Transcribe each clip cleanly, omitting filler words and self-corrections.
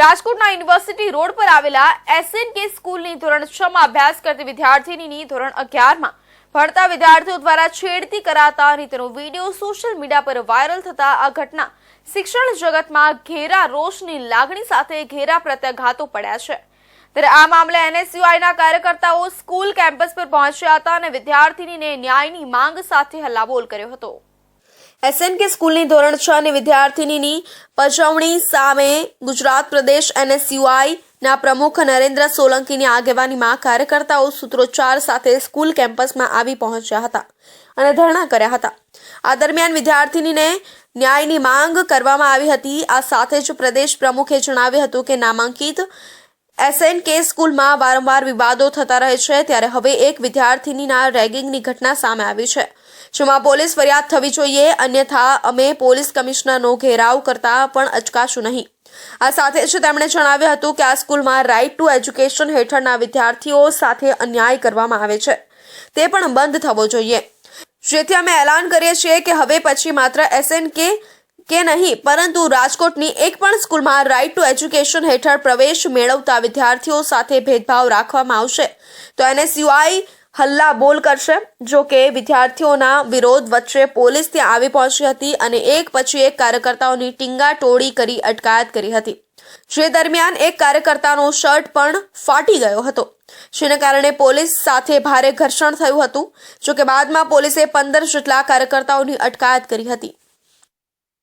રાજકોટના university road પર આવેલા એસએનકે સ્કૂલની ધોરણ 6 માં અભ્યાસ કરતી વિદ્યાર્થીનીની ધોરણ 11 માં ભણતા વિદ્યાર્થીઓ દ્વારા છેડતી કરાતા અને તેનો વિડીયો સોશિયલ મીડિયા પર વાયરલ થતા આ ઘટના શિક્ષણ જગતમાં ઘેરા રોષની લાગણી સાથે ઘેરા પ્રત્યાઘાતો પડ્યા છે। ત્યારે આ મામલે એનએસયુઆઈના કાર્યકર્તાઓ સ્કૂલ કેમ્પસ પર પહોંચ્યા હતા અને વિદ્યાર્થીનીને ન્યાયની માંગ સાથે હલ્લાબોલ કર્યો હતો। એસએનકે સ્કૂલની ધોરણ 6 ની વિદ્યાર્થીનીની પજવણી સામે ગુજરાત પ્રદેશ એનએસયુઆઈ ના પ્રમુખ નરેન્દ્ર સોલંકીની આગેવાનીમાં કાર્યકર્તાઓ સૂત્રોચ્ચાર સાથે સ્કૂલ કેમ્પસમાં આવી પહોંચ્યા હતા અને ધરણા કર્યા હતા। આ દરમિયાન વિદ્યાર્થીનીને ન્યાયની માંગ કરવામાં આવી હતી। આ સાથે જ પ્રદેશ પ્રમુખે જણાવ્યું હતું કે નામાંકિત એસએનકે સ્કૂલમાં વારંવાર વિવાદો થતા રહે છે, ત્યારે હવે એક વિદ્યાર્થીનીના રેગિંગની ઘટના સામે આવી છે, જેમાં પોલીસ ફરિયાદ થવી જોઈએ, અન્યથા અમે પોલીસ કમિશનરનો ઘેરાવ કરતા પણ અચકાશું નહીં। આ સાથે જ તેમણે જણાવ્યું હતું કે આ સ્કૂલમાં રાઇટ ટુ એજ્યુકેશન હેઠળના વિદ્યાર્થીઓ સાથે અન્યાય કરવામાં આવે છે, તે પણ બંધ થવો જોઈએ, જેથી અમે એલાન કરીએ છીએ કે હવે પછી માત્ર એસએનકે કે નહીં પરંતુ રાજકોટની એક પણ સ્કૂલમાં રાઇટ ટુ એજ્યુકેશન હેઠળ પ્રવેશ મેળવતા વિદ્યાર્થીઓ સાથે ભેદભાવ રાખવામાં આવશે તો એનએસયુઆઈ હલ્લાબોલ કરશે। જો કે વિદ્યાર્થીઓના વિરોધ વચ્ચે પોલીસ ત્યાં આવી પહોંચી હતી અને એક પછી એક કાર્યકર્તાઓની ટીંગાટોળી કરી અટકાયત કરી હતી, જે દરમિયાન એક કાર્યકર્તાનો શર્ટ પણ ફાટી ગયો હતો, જેને કારણે પોલીસ સાથે ભારે ઘર્ષણ થયું હતું। જો કે બાદમાં પોલીસે 15 જેટલા કાર્યકર્તાઓની અટકાયત કરી હતી।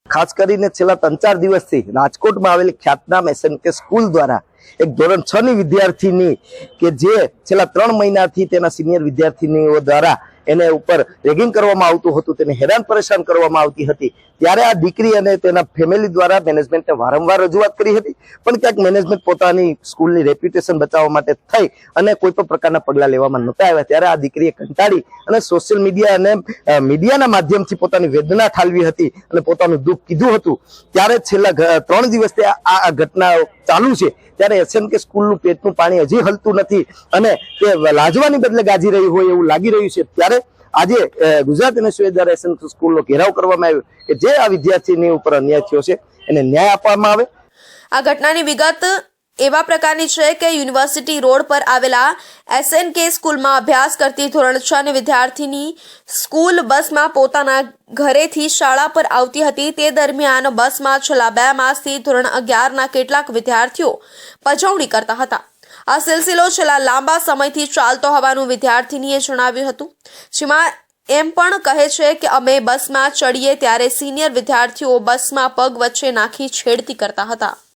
ખાસ કરીને છેલ્લા 3-4 દિવસથી રાજકોટમાં આવેલી ખ્યાતનામ એસએનકે સ્કૂલ દ્વારા એક ધોરણ 6 ની વિદ્યાર્થીની કે જે છેલ્લા 3 મહિનાથી તેના સિનિયર વિદ્યાર્થીનીઓ દ્વારા એને ઉપર રેગિંગ કરવામાં આવતું હતું, તેને હેરાન પરેશાન કરવામાં આવતી હતી, ત્યારે આ દીકરી અને તેના ફેમિલી દ્વારા મેનેજમેન્ટને વારંવાર રજૂઆત કરી હતી, પણ ક્યાંક મેનેજમેન્ટ પોતાની સ્કૂલની રેપ્યુટેશન બચાવવા માટે થઈ અને કોઈ પણ પ્રકારના પગલાં લેવામાં નહોતા આવ્યા। ત્યારે આ દીકરીએ કંટાળી અને સોશિયલ મીડિયા અને મીડિયાના માધ્યમથી પોતાની વેદના ઠાલવી હતી અને પોતાનું દુઃખ કીધું હતું। ત્યારે છેલ્લા 3 દિવસથી આ ઘટના ચાલુ છે, ત્યારે એસએનકે સ્કૂલનું પેટનું પાણી હજી હલતું નથી અને તે લાજવાની બદલે ગાજી રહી હોય એવું લાગી રહ્યું છે। ત્યારે આજે ગુજરાત એનએસયુઆઈ દ્વારા એસએનકે સ્કૂલનો ઘેરાવ કરવામાં આવ્યો કે જે આ વિદ્યાર્થીની ઉપર અન્યાય થયો છે એને ન્યાય આપવામાં આવે। આ ઘટનાની વિગત એવા પ્રકારની છે કે યુનિવર્સિટી રોડ પર આવેલા એસએનકે સ્કૂલમાં અભ્યાસ કરતી ધોરણ 6 ની વિદ્યાર્થીની સ્કૂલ બસમાં પોતાના ઘરેથી શાળા પર આવતી હતી। તે દરમિયાન બસમાં છેલ્લા 2 માસથી ધોરણ 11ના કેટલાક વિદ્યાર્થીઓ પજવણી કરતા હતા। આ સિલસિલો છેલ્લા લાંબા સમયથી ચાલતો હોવાનું વિદ્યાર્થીનીએ જણાવ્યું હતું, જેમાં એમ પણ કહે છે કે અમે બસમાં ચડીએ ત્યારે સિનિયર વિદ્યાર્થીઓ બસમાં પગ વચ્ચે નાખી છેડતી કરતા હતા।